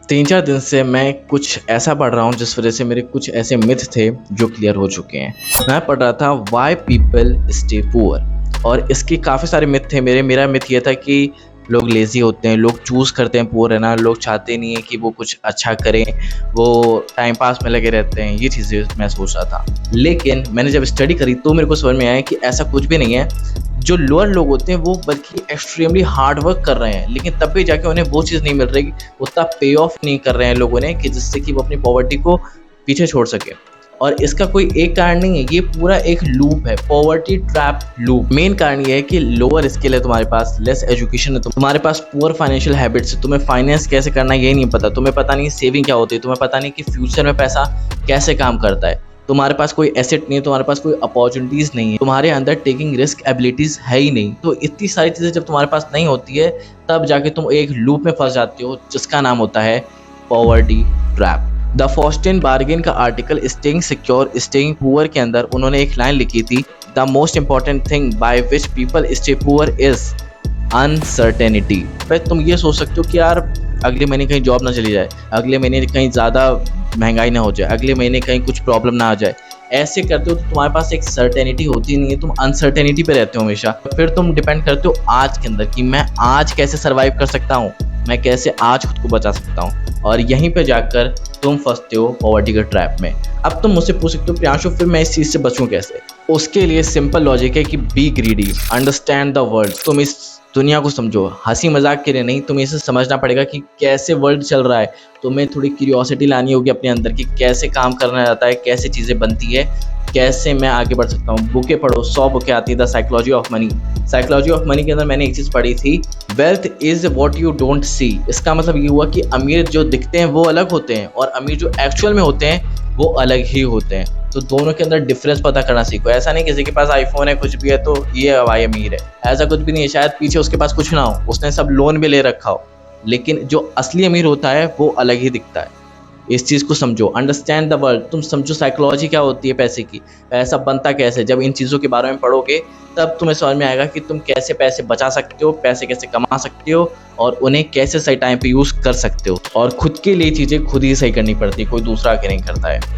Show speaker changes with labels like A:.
A: 3-4 दिन से मैं कुछ ऐसा पढ़ रहा हूँ जिस वजह से मेरे कुछ ऐसे मिथ थे जो क्लियर हो चुके हैं। मैं पढ़ रहा था व्हाई पीपल स्टे पुअर और इसके काफ़ी सारे मिथ थे। मेरा मिथ ये था कि लोग लेज़ी होते हैं, लोग चूज़ करते हैं पुअर रहना, लोग चाहते नहीं हैं कि वो कुछ अच्छा करें, वो टाइम पास में लगे रहते हैं। ये चीज़ें मैं सोच रहा था, लेकिन मैंने जब स्टडी करी तो मेरे को समझ में आया कि ऐसा कुछ भी नहीं है। जो लोअर लोग होते हैं वो बल्कि एक्सट्रीमली हार्ड वर्क कर रहे हैं, लेकिन तब भी जाके उन्हें वो चीज़ नहीं मिल रही, उतना पे ऑफ नहीं कर रहे हैं लोगों ने कि जिससे कि वो अपनी पॉवर्टी को पीछे छोड़ सके। और इसका कोई एक कारण नहीं है, ये पूरा एक लूप है, पॉवर्टी ट्रैप लूप। मेन कारण ये है कि लोअर स्किल है तुम्हारे पास, लेस एजुकेशन है, तुम्हारे पास पुअर फाइनेंशियल हैबिट्स है, तुम्हें फाइनेंस कैसे करना है ये नहीं पता, तुम्हें पता नहीं सेविंग क्या होती है, तुम्हें पता नहीं कि फ्यूचर में पैसा कैसे काम करता है, तुम्हारे पास कोई एसेट नहीं है, तुम्हारे पास कोई अपॉर्चुनिटीज़ नहीं है, तुम्हारे अंदर टेकिंग रिस्क एबिलिटीज़ है ही नहीं। तो इतनी सारी चीज़ें जब तुम्हारे पास नहीं होती है तब जाके तुम एक लूप में फंस जाते हो जिसका नाम होता है poverty trap. The Faustian bargain का article staying secure staying poor के अंदर उन्होंने एक लाइन लिखी थी, the most important thing by which people stay poor is uncertainty. भाई तुम ये सोच सकते हो कि यार अगले महीने कहीं जॉब ना चली जाए, अगले महीने कहीं ज़्यादा महंगाई ना हो जाए, अगले महीने कहीं कुछ प्रॉब्लम ना आ जाए। ऐसे करते हो तो तुम्हारे पास एक सर्टेनिटी होती नहीं है, तुम अनसर्टेनिटी पे रहते हो हमेशा। फिर तुम डिपेंड करते हो आज के अंदर कि मैं आज कैसे सर्वाइव कर सकता हूँ, मैं कैसे आज खुद को बचा सकता हूँ, और यहीं पे जाकर तुम फंसते हो पॉवर्टी के ट्रैप में। अब तुम मुझसे पूछ सकते हो प्रियांशु फिर मैं इस चीज़ से बचूं कैसे? उसके लिए सिंपल लॉजिक है कि B greedy, understand the world. तुम इस दुनिया को समझो, हंसी मजाक के लिए नहीं, तुम्हें इसे समझना पड़ेगा कि कैसे वर्ल्ड चल रहा है। तुम्हें थोड़ी क्यूरियोसिटी लानी होगी अपने अंदर कि कैसे काम करना जाता है, कैसे चीज़ें बनती है, कैसे मैं आगे बढ़ सकता हूँ। बुकें पढ़ो, 100 बुकें आती है the psychology of money. Psychology of money के अंदर मैंने एक चीज़ पढ़ी थी, wealth is what you don't see. इसका मतलब ये हुआ कि अमीर जो दिखते हैं वो अलग होते हैं और अमीर जो एक्चुअल में होते हैं वो अलग ही होते हैं। तो दोनों के अंदर डिफरेंस पता करना सीखो। ऐसा नहीं किसी के पास आईफोन है कुछ भी है तो ये भाई अमीर है, ऐसा कुछ भी नहीं है। शायद पीछे उसके पास कुछ ना हो, उसने सब लोन भी ले रखा हो, लेकिन जो असली अमीर होता है वो अलग ही दिखता है। इस चीज़ को समझो, अंडरस्टैंड द वर्ल्ड। तुम समझो साइकोलॉजी क्या होती है पैसे की, पैसा बनता कैसे। जब इन चीज़ों के बारे में पढ़ोगे तब तुम्हें समझ में आएगा कि तुम कैसे पैसे बचा सकते हो, पैसे कैसे कमा सकते हो और उन्हें कैसे सही टाइम पे यूज़ कर सकते हो। और खुद के लिए चीज़ें खुद ही सही करनी पड़ती है, कोई दूसरा आके नहीं करता है।